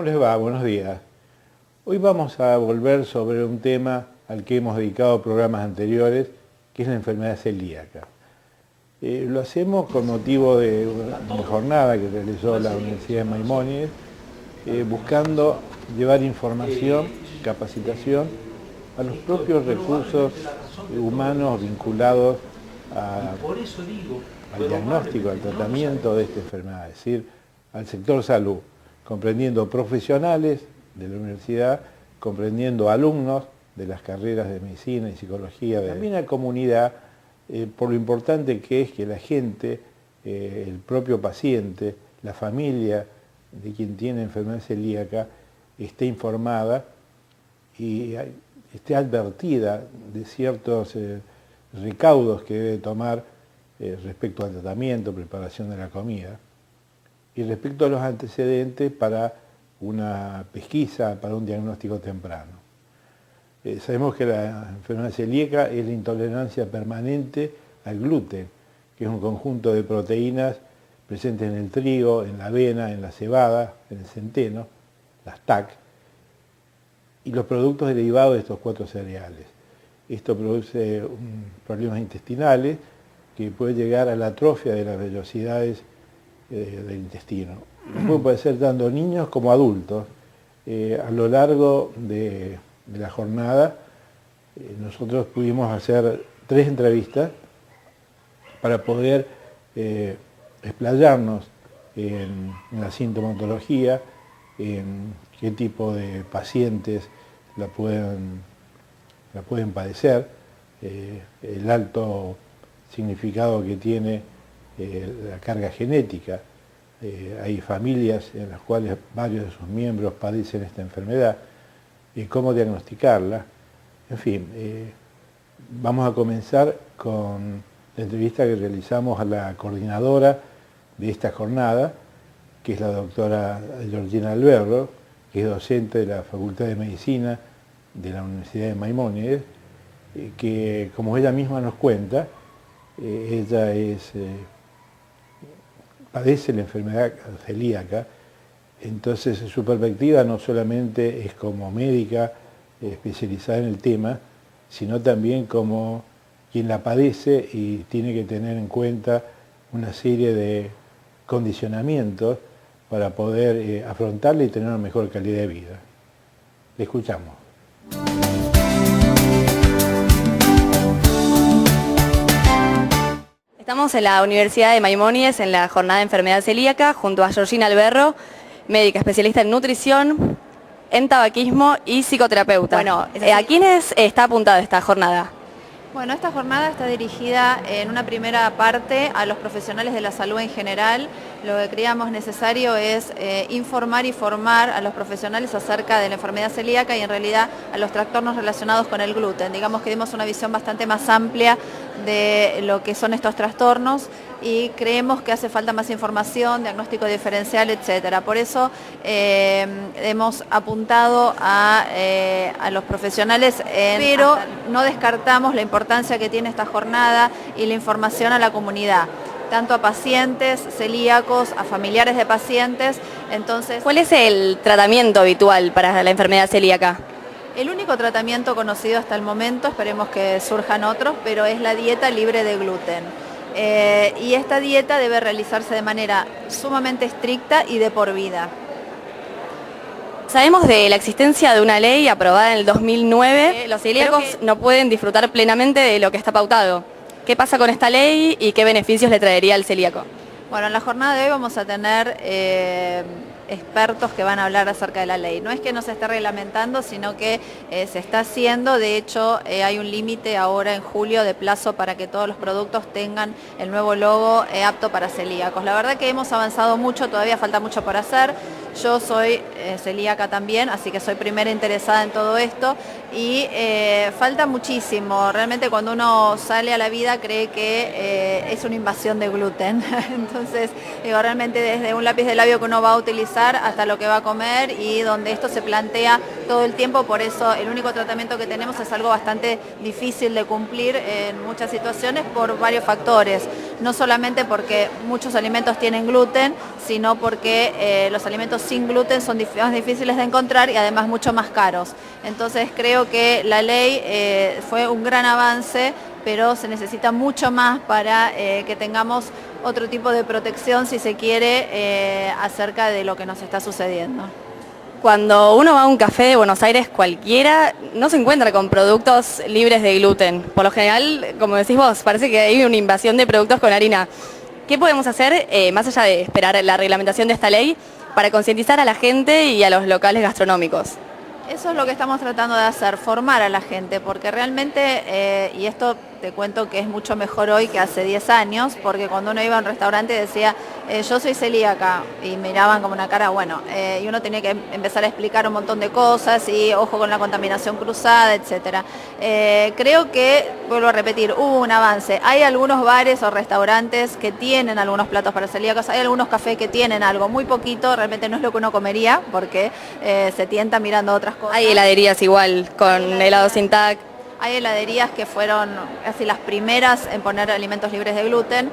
¿Cómo les va? Buenos días. Hoy vamos a volver sobre un tema al que hemos dedicado programas anteriores, que es la enfermedad celíaca. Lo hacemos con motivo de una jornada que realizó la Universidad de Maimónides, buscando llevar información, capacitación a los propios recursos humanos vinculados al diagnóstico, al tratamiento de esta enfermedad, es decir, al sector salud, comprendiendo profesionales de la universidad, comprendiendo alumnos de las carreras de medicina y psicología, también a la comunidad, por lo importante que es que la gente, el propio paciente, la familia de quien tiene enfermedad celíaca, esté informada y esté advertida de ciertos recaudos que debe tomar respecto al tratamiento, preparación de la comida, y respecto a los antecedentes para una pesquisa, para un diagnóstico temprano. Sabemos que la enfermedad celíaca es la intolerancia permanente al gluten, que es un conjunto de proteínas presentes en el trigo, en la avena, en la cebada, en el centeno, las TAC, y los productos derivados de estos 4 cereales. Esto produce problemas intestinales que puede llegar a la atrofia de las vellosidades del intestino. Puede ser tanto niños como adultos. A lo largo de la jornada nosotros pudimos hacer 3 entrevistas para poder explayarnos en la sintomatología, en qué tipo de pacientes la pueden padecer, el alto significado que tiene la carga genética. Hay familias en las cuales varios de sus miembros padecen esta enfermedad, y cómo diagnosticarla. En fin, vamos a comenzar con la entrevista que realizamos a la coordinadora de esta jornada, que es la doctora Georgina Alberro, que es docente de la Facultad de Medicina de la Universidad de Maimónides, que, como ella misma nos cuenta, ella padece la enfermedad celíaca. Entonces su perspectiva no solamente es como médica especializada en el tema, sino también como quien la padece y tiene que tener en cuenta una serie de condicionamientos para poder afrontarla y tener una mejor calidad de vida. Le escuchamos. Estamos en la Universidad de Maimónides en la jornada de enfermedad celíaca junto a Georgina Alberro, médica especialista en nutrición, en tabaquismo y psicoterapeuta. Bueno, ¿a quiénes está apuntada esta jornada? Bueno, esta jornada está dirigida en una primera parte a los profesionales de la salud en general. Lo que creíamos necesario es informar y formar a los profesionales acerca de la enfermedad celíaca y en realidad a los trastornos relacionados con el gluten. Digamos que dimos una visión bastante más amplia de lo que son estos trastornos y creemos que hace falta más información, diagnóstico diferencial, etcétera. Por eso hemos apuntado a los profesionales, pero no descartamos la importancia que tiene esta jornada y la información a la comunidad, tanto a pacientes celíacos, a familiares de pacientes. Entonces, ¿cuál es el tratamiento habitual para la enfermedad celíaca? El único tratamiento conocido hasta el momento, esperemos que surjan otros, pero es la dieta libre de gluten. Y esta dieta debe realizarse de manera sumamente estricta y de por vida. Sabemos de la existencia de una ley aprobada en el 2009. Los celíacos no pueden disfrutar plenamente de lo que está pautado. ¿Qué pasa con esta ley y qué beneficios le traería al celíaco? Bueno, en la jornada de hoy vamos a tener expertos que van a hablar acerca de la ley. No es que no se esté reglamentando, sino que se está haciendo. De hecho, hay un límite ahora en julio de plazo para que todos los productos tengan el nuevo logo apto para celíacos. La verdad que hemos avanzado mucho, todavía falta mucho por hacer. Yo soy celíaca también, así que soy primera interesada en todo esto y falta muchísimo. Realmente cuando uno sale a la vida cree que es una invasión de gluten. Entonces, realmente desde un lápiz de labio que uno va a utilizar hasta lo que va a comer y donde esto se plantea todo el tiempo, por eso el único tratamiento que tenemos es algo bastante difícil de cumplir en muchas situaciones por varios factores. No solamente porque muchos alimentos tienen gluten, sino porque los alimentos sin gluten son más difíciles de encontrar y además mucho más caros. Entonces creo que la ley fue un gran avance, pero se necesita mucho más para que tengamos otro tipo de protección, si se quiere, acerca de lo que nos está sucediendo. Cuando uno va a un café de Buenos Aires cualquiera, no se encuentra con productos libres de gluten. Por lo general, como decís vos, parece que hay una invasión de productos con harina. ¿Qué podemos hacer, más allá de esperar la reglamentación de esta ley, para concientizar a la gente y a los locales gastronómicos? Eso es lo que estamos tratando de hacer, formar a la gente, porque realmente, y esto te cuento que es mucho mejor hoy que hace 10 años, porque cuando uno iba a un restaurante decía, yo soy celíaca, y miraban como una cara, bueno, y uno tenía que empezar a explicar un montón de cosas, y ojo con la contaminación cruzada, etcétera. Creo que, vuelvo a repetir, hubo un avance. Hay algunos bares o restaurantes que tienen algunos platos para celíacos, hay algunos cafés que tienen algo, muy poquito, realmente no es lo que uno comería, porque se tienta mirando otras cosas. Hay heladerías igual, con helado sin TAC. Hay heladerías que fueron casi las primeras en poner alimentos libres de gluten,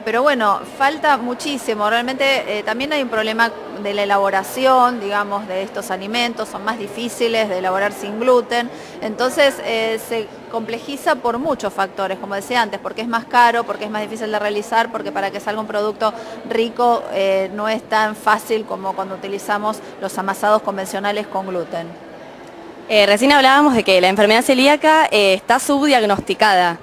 pero bueno, falta muchísimo. Realmente también hay un problema de la elaboración, digamos, de estos alimentos, son más difíciles de elaborar sin gluten, entonces se complejiza por muchos factores, como decía antes, porque es más caro, porque es más difícil de realizar, porque para que salga un producto rico no es tan fácil como cuando utilizamos los amasados convencionales con gluten. Recién hablábamos de que la enfermedad celíaca está subdiagnosticada.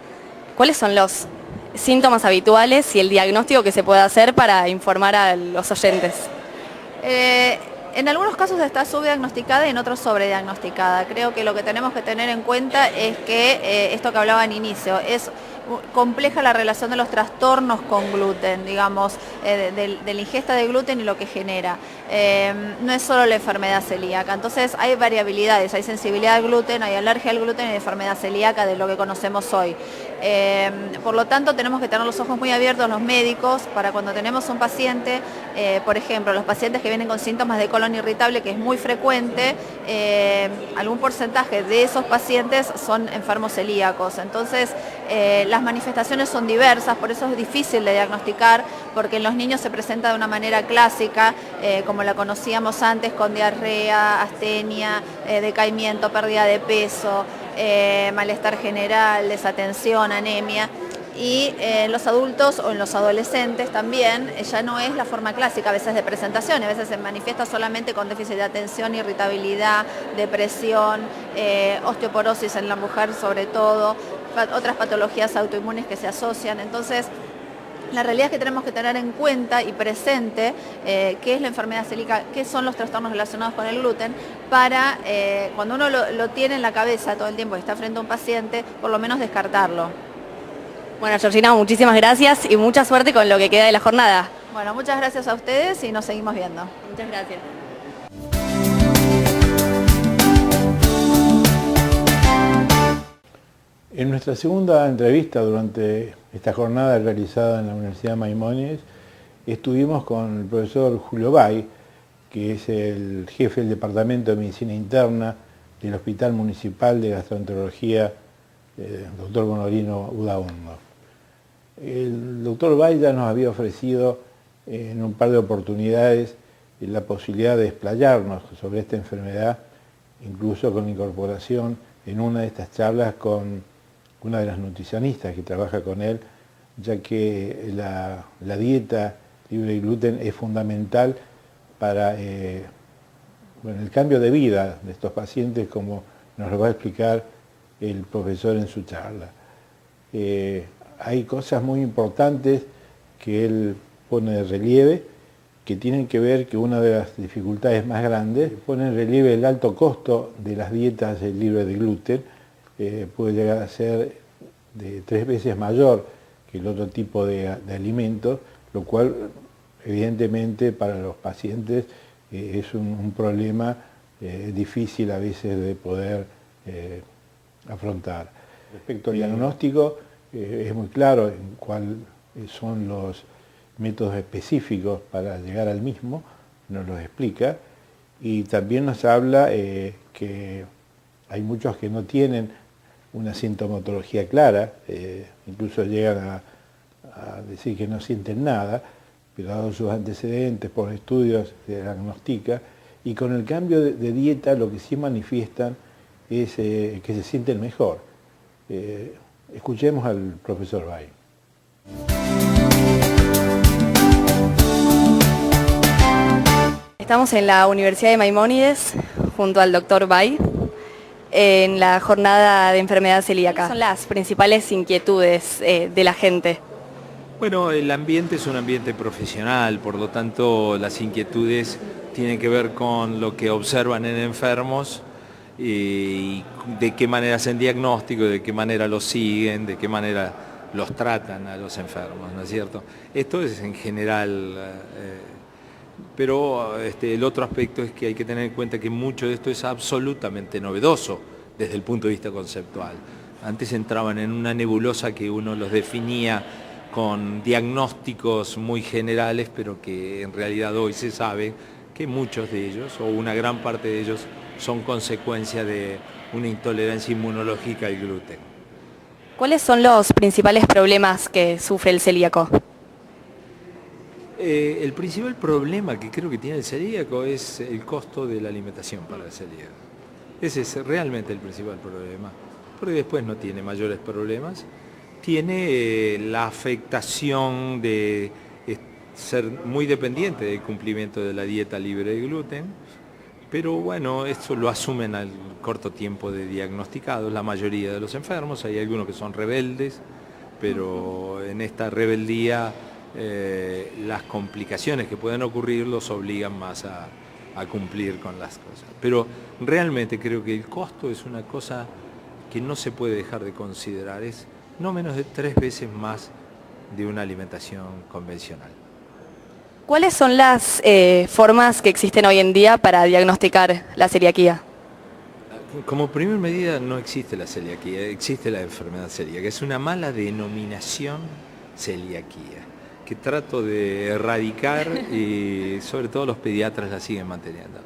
¿Cuáles son los síntomas habituales y el diagnóstico que se puede hacer para informar a los oyentes? En algunos casos está subdiagnosticada y en otros sobrediagnosticada. Creo que lo que tenemos que tener en cuenta es que esto que hablaba al inicio, es compleja la relación de los trastornos con gluten, digamos, de la ingesta de gluten y lo que genera. No es solo la enfermedad celíaca, entonces hay variabilidades, hay sensibilidad al gluten, hay alergia al gluten y enfermedad celíaca de lo que conocemos hoy. Por lo tanto, tenemos que tener los ojos muy abiertos los médicos para cuando tenemos un paciente, por ejemplo, los pacientes que vienen con síntomas de colon irritable, que es muy frecuente, algún porcentaje de esos pacientes son enfermos celíacos. Entonces, las manifestaciones son diversas, por eso es difícil de diagnosticar, porque en los niños se presenta de una manera clásica, como la conocíamos antes, con diarrea, astenia, decaimiento, pérdida de peso, malestar general, desatención, anemia. Y en los adultos o en los adolescentes también ya no es la forma clásica a veces de presentación, a veces se manifiesta solamente con déficit de atención, irritabilidad, depresión, osteoporosis en la mujer sobre todo, otras patologías autoinmunes que se asocian. Entonces, la realidad es que tenemos que tener en cuenta y presente qué es la enfermedad celíaca, qué son los trastornos relacionados con el gluten, para cuando uno lo tiene en la cabeza todo el tiempo y está frente a un paciente, por lo menos descartarlo. Bueno, Georgina, muchísimas gracias y mucha suerte con lo que queda de la jornada. Bueno, muchas gracias a ustedes y nos seguimos viendo. Muchas gracias. En nuestra segunda entrevista durante esta jornada realizada en la Universidad Maimónides, estuvimos con el profesor Julio Bay, que es el jefe del Departamento de Medicina Interna del Hospital Municipal de Gastroenterología, doctor Bonorino Udaondo. El doctor Bay ya nos había ofrecido en un par de oportunidades la posibilidad de explayarnos sobre esta enfermedad, incluso con la incorporación en una de estas charlas con una de las nutricionistas que trabaja con él, ya que la dieta libre de gluten es fundamental para el cambio de vida de estos pacientes, como nos lo va a explicar el profesor en su charla. Hay cosas muy importantes que él pone de relieve, que tienen que ver que una de las dificultades más grandes pone en relieve el alto costo de las dietas libres de gluten. Puede llegar a ser de 3 veces mayor que el otro tipo de alimentos, lo cual evidentemente para los pacientes es un problema difícil a veces de poder afrontar. Respecto al diagnóstico, es muy claro en cuáles son los métodos específicos para llegar al mismo, nos los explica, y también nos habla que hay muchos que no tienen una sintomatología clara, incluso llegan a decir que no sienten nada, pero dado sus antecedentes por estudios se diagnostica, y con el cambio de dieta lo que sí manifiestan es que se sienten mejor. Escuchemos al profesor Bay. Estamos en la Universidad de Maimónides junto al doctor Bay en la jornada de enfermedad celíaca. ¿Cuáles son las principales inquietudes de la gente? Bueno, el ambiente es un ambiente profesional, por lo tanto las inquietudes tienen que ver con lo que observan en enfermos y de qué manera hacen diagnóstico, de qué manera los siguen, de qué manera los tratan a los enfermos, ¿no es cierto? Esto es en general, pero el otro aspecto es que hay que tener en cuenta que mucho de esto es absolutamente novedoso desde el punto de vista conceptual. Antes entraban en una nebulosa que uno los definía con diagnósticos muy generales, pero que en realidad hoy se sabe que muchos de ellos, o una gran parte de ellos, son consecuencia de una intolerancia inmunológica al gluten. ¿Cuáles son los principales problemas que sufre el celíaco? El principal problema que creo que tiene el celíaco es el costo de la alimentación para el celíaco. Ese es realmente el principal problema, porque después no tiene mayores problemas. Tiene la afectación de ser muy dependiente del cumplimiento de la dieta libre de gluten, pero bueno, esto lo asumen al corto tiempo de diagnosticados la mayoría de los enfermos. Hay algunos que son rebeldes, pero en esta rebeldía las complicaciones que pueden ocurrir los obligan más a cumplir con las cosas. Pero realmente creo que el costo es una cosa que no se puede dejar de considerar, es no menos de 3 veces más de una alimentación convencional. ¿Cuáles son las formas que existen hoy en día para diagnosticar la celiaquía? Como primera medida no existe la celiaquía, existe la enfermedad celíaca. Es una mala denominación celiaquía, que trato de erradicar y sobre todo los pediatras la siguen manteniendo.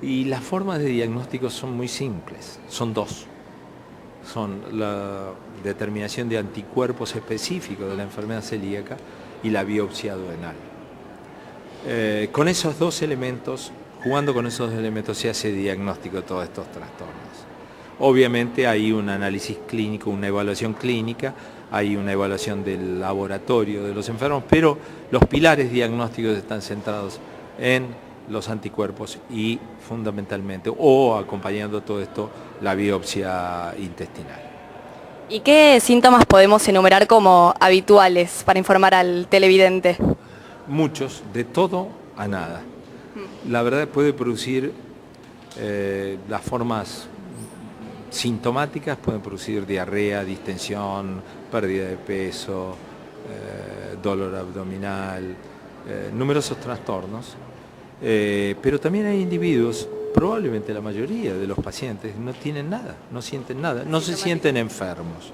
Y las formas de diagnóstico son muy simples, son 2. Son la determinación de anticuerpos específicos de la enfermedad celíaca y la biopsia duodenal. Con esos 2 elementos, jugando con esos 2 elementos, se hace diagnóstico de todos estos trastornos. Obviamente hay un análisis clínico, una evaluación clínica, hay una evaluación del laboratorio de los enfermos, pero los pilares diagnósticos están centrados en los anticuerpos y fundamentalmente, o acompañando todo esto, la biopsia intestinal. ¿Y qué síntomas podemos enumerar como habituales para informar al televidente? Muchos, de todo a nada. La verdad puede producir las formas sintomáticas, pueden producir diarrea, distensión, pérdida de peso, dolor abdominal, numerosos trastornos. Pero también hay individuos, probablemente la mayoría de los pacientes, no tienen nada, no sienten nada, no se sienten enfermos.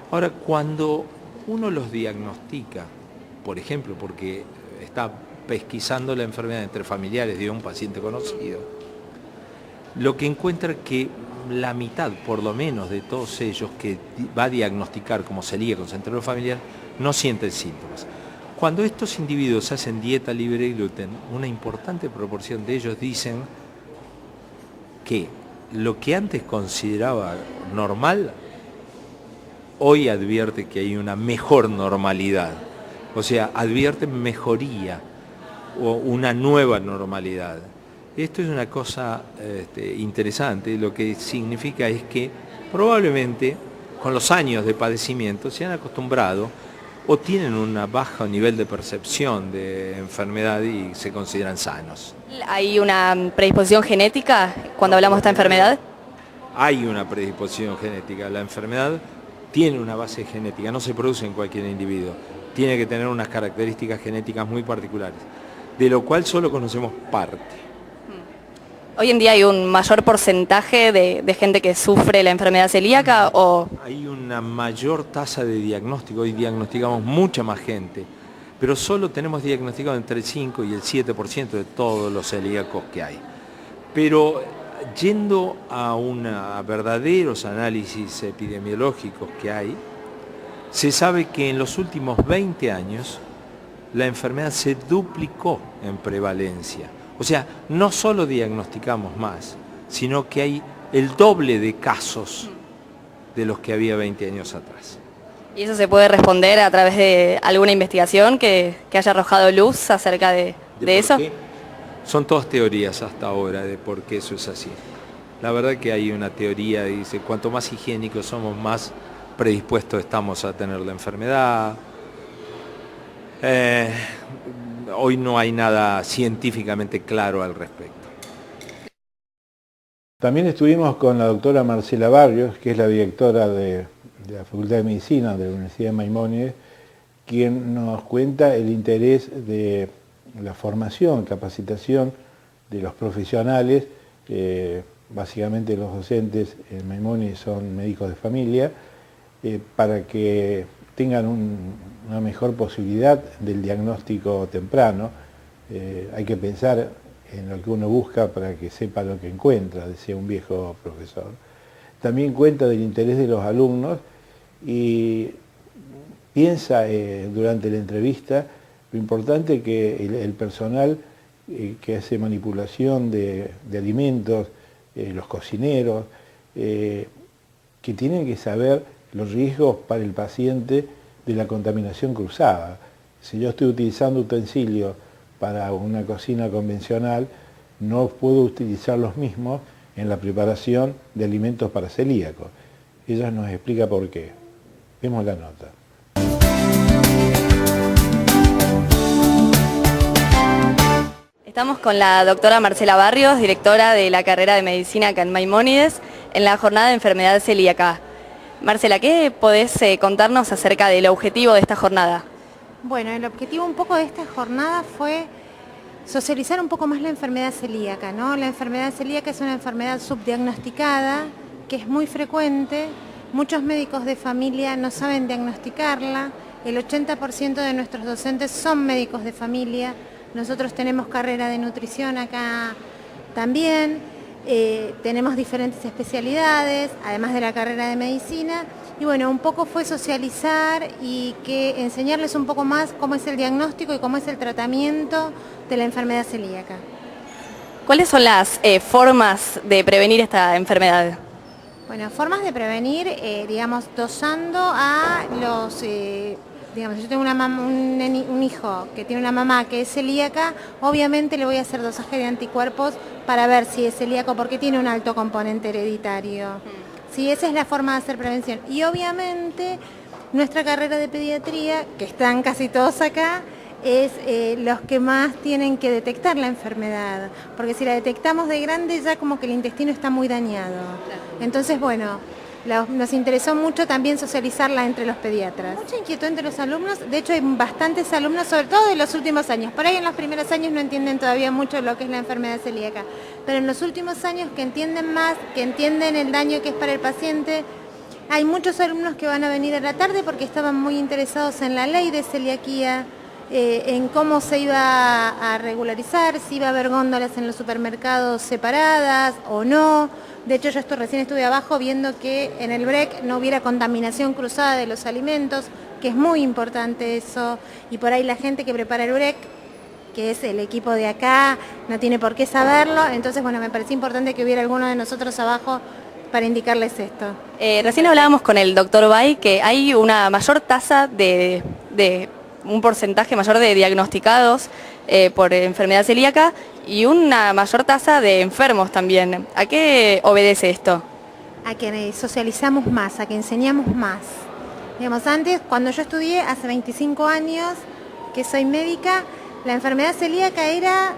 Ahora, cuando uno los diagnostica, por ejemplo, porque está pesquisando la enfermedad entre familiares de un paciente conocido, lo que encuentra es que la mitad, por lo menos, de todos ellos que va a diagnosticar como celíaco centro familiar, no sienten síntomas. Cuando estos individuos hacen dieta libre de gluten, una importante proporción de ellos dicen que lo que antes consideraba normal, hoy advierte que hay una mejor normalidad. O sea, advierten mejoría o una nueva normalidad. Esto es una cosa interesante, lo que significa es que probablemente con los años de padecimiento se han acostumbrado o tienen un bajo nivel de percepción de enfermedad y se consideran sanos. ¿Hay una predisposición genética cuando hablamos de esta enfermedad? Hay una predisposición genética. La enfermedad tiene una base genética, no se produce en cualquier individuo. Tiene que tener unas características genéticas muy particulares, de lo cual solo conocemos parte. ¿Hoy en día hay un mayor porcentaje de gente que sufre la enfermedad celíaca o...? Hay una mayor tasa de diagnóstico, hoy diagnosticamos mucha más gente, pero solo tenemos diagnosticado entre el 5 y el 7% de todos los celíacos que hay. Pero yendo a verdaderos análisis epidemiológicos que hay, se sabe que en los últimos 20 años la enfermedad se duplicó en prevalencia. O sea, no solo diagnosticamos más, sino que hay el doble de casos de los que había 20 años atrás. ¿Y eso se puede responder a través de alguna investigación que haya arrojado luz acerca de eso? Son todas teorías hasta ahora de por qué eso es así. La verdad que hay una teoría que dice, cuanto más higiénicos somos, más predispuestos estamos a tener la enfermedad. Hoy no hay nada científicamente claro al respecto. También estuvimos con la doctora Marcela Barrios, que es la directora de la Facultad de Medicina de la Universidad de Maimónides, quien nos cuenta el interés de la formación, capacitación de los profesionales, básicamente los docentes en Maimónides son médicos de familia, para que tengan una mejor posibilidad del diagnóstico temprano. Hay que pensar en lo que uno busca para que sepa lo que encuentra, decía un viejo profesor. También cuenta del interés de los alumnos y piensa durante la entrevista lo importante que el personal que hace manipulación de alimentos, los cocineros, que tienen que saber los riesgos para el paciente de la contaminación cruzada. Si yo estoy utilizando utensilios para una cocina convencional, no puedo utilizar los mismos en la preparación de alimentos para celíacos. Ella nos explica por qué. Vemos la nota. Estamos con la doctora Marcela Barrios, directora de la carrera de Medicina acá en Maimónides, en la jornada de enfermedad celíaca. Marcela, ¿qué podés contarnos acerca del objetivo de esta jornada? Bueno, el objetivo un poco de esta jornada fue socializar un poco más la enfermedad celíaca, ¿no? La enfermedad celíaca es una enfermedad subdiagnosticada, que es muy frecuente. Muchos médicos de familia no saben diagnosticarla. El 80% de nuestros docentes son médicos de familia. Nosotros tenemos carrera de nutrición acá también. Tenemos diferentes especialidades, además de la carrera de medicina. Y bueno, un poco fue socializar y enseñarles un poco más cómo es el diagnóstico y cómo es el tratamiento de la enfermedad celíaca. ¿Cuáles son las formas de prevenir esta enfermedad? Bueno, formas de prevenir, digamos, dosando a los, digamos, yo tengo un hijo que tiene una mamá que es celíaca, obviamente le voy a hacer dosaje de anticuerpos para ver si es celíaco porque tiene un alto componente hereditario. Sí, esa es la forma de hacer prevención. Y obviamente nuestra carrera de pediatría, que están casi todos acá, es los que más tienen que detectar la enfermedad, porque si la detectamos de grande ya como que el intestino está muy dañado. Entonces, bueno, nos interesó mucho también socializarla entre los pediatras. Mucha inquietud entre los alumnos, de hecho hay bastantes alumnos, sobre todo de los últimos años. Por ahí en los primeros años no entienden todavía mucho lo que es la enfermedad celíaca, pero en los últimos años que entienden más, que entienden el daño que es para el paciente. Hay muchos alumnos que van a venir a la tarde porque estaban muy interesados en la ley de celiaquía, en cómo se iba a regularizar, si iba a haber góndolas en los supermercados separadas o no. De hecho, yo recién estuve abajo viendo que en el BREC no hubiera contaminación cruzada de los alimentos, que es muy importante eso. Y por ahí la gente que prepara el BREC, que es el equipo de acá, no tiene por qué saberlo. Entonces, bueno, me pareció importante que hubiera alguno de nosotros abajo para indicarles esto. Recién hablábamos con el doctor Bay que hay una mayor tasa de un porcentaje mayor de diagnosticados por enfermedad celíaca y una mayor tasa de enfermos también. ¿A qué obedece esto? A que socializamos más, a que enseñamos más. Digamos, antes, cuando yo estudié, hace 25 años que soy médica, la enfermedad celíaca era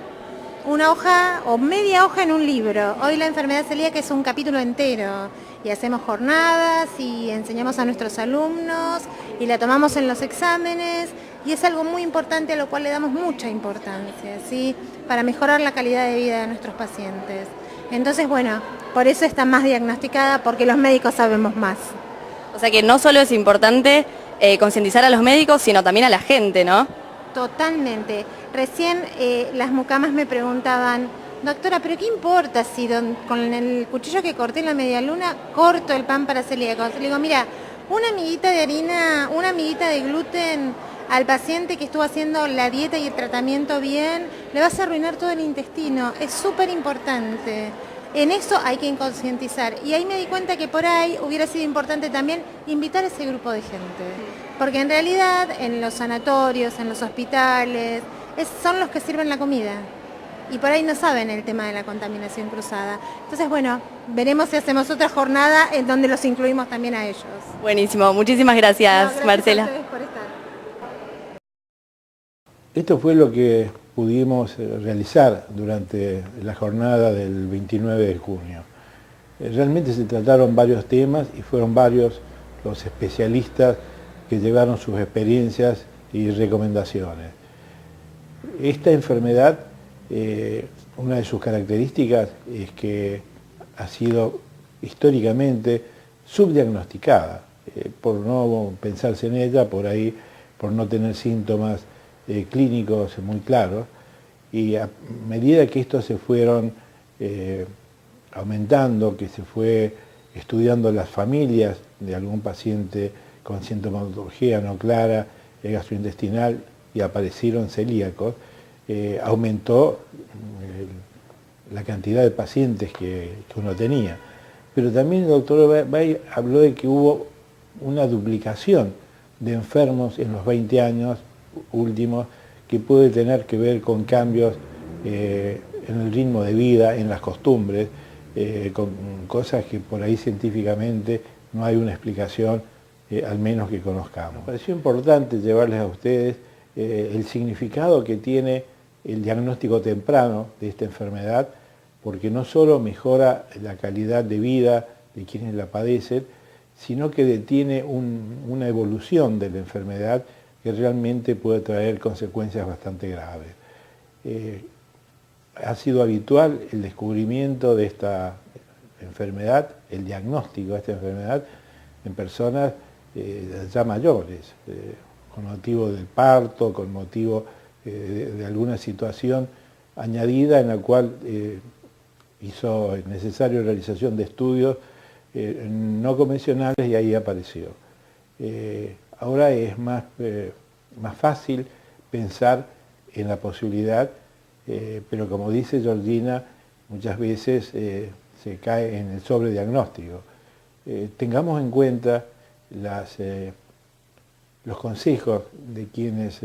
una hoja o media hoja en un libro. Hoy la enfermedad celíaca es un capítulo entero. Y hacemos jornadas y enseñamos a nuestros alumnos y la tomamos en los exámenes y es algo muy importante a lo cual le damos mucha importancia, ¿sí? Para mejorar la calidad de vida de nuestros pacientes. Entonces, bueno, por eso está más diagnosticada, porque los médicos sabemos más. O sea que no solo es importante concientizar a los médicos, sino también a la gente, ¿no? Totalmente. Recién las mucamas me preguntaban, doctora, pero ¿qué importa si con el cuchillo que corté en la media luna corto el pan para celíacos? Le digo, mira, una amiguita de harina, una amiguita de gluten al paciente que estuvo haciendo la dieta y el tratamiento bien, le vas a arruinar todo el intestino. Es súper importante. En eso hay que concientizar. Y ahí me di cuenta que por ahí hubiera sido importante también invitar a ese grupo de gente. Porque en realidad en los sanatorios, en los hospitales, son los que sirven la comida. Y por ahí no saben el tema de la contaminación cruzada. Entonces, bueno, veremos si hacemos otra jornada en donde los incluimos también a ellos. Buenísimo, muchísimas gracias, Gracias Marcela. a ustedes por estar. Esto fue lo que pudimos realizar durante la jornada del 29 de junio. Realmente se trataron varios temas y fueron varios los especialistas que llevaron sus experiencias y recomendaciones. Esta enfermedad, una de sus características es que ha sido históricamente subdiagnosticada, por no pensarse en ella, por ahí, por no tener síntomas clínicos muy claros, y a medida que estos se fueron aumentando, que se fue estudiando las familias de algún paciente con sintomatología no clara, gastrointestinal, y aparecieron celíacos, aumentó la cantidad de pacientes que uno tenía. Pero también el doctor Bay habló de que hubo una duplicación de enfermos en los 20 años últimos que puede tener que ver con cambios en el ritmo de vida, en las costumbres, con cosas que por ahí científicamente no hay una explicación, al menos que conozcamos. Me pareció importante llevarles a ustedes el significado que tiene el diagnóstico temprano de esta enfermedad, porque no solo mejora la calidad de vida de quienes la padecen, sino que detiene una evolución de la enfermedad que realmente puede traer consecuencias bastante graves. Ha sido habitual el descubrimiento de esta enfermedad, el diagnóstico de esta enfermedad en personas ya mayores, con motivo del parto, con motivo de alguna situación añadida en la cual hizo necesaria realización de estudios no convencionales y ahí apareció. Ahora es más fácil pensar en la posibilidad, pero como dice Georgina, muchas veces se cae en el sobrediagnóstico. Tengamos en cuenta los consejos de quienes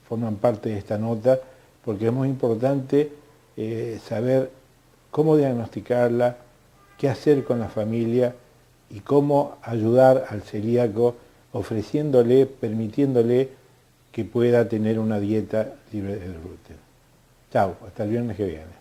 forman parte de esta nota, porque es muy importante saber cómo diagnosticarla, qué hacer con la familia y cómo ayudar al celíaco ofreciéndole, permitiéndole que pueda tener una dieta libre de gluten. Chao, hasta el viernes que viene.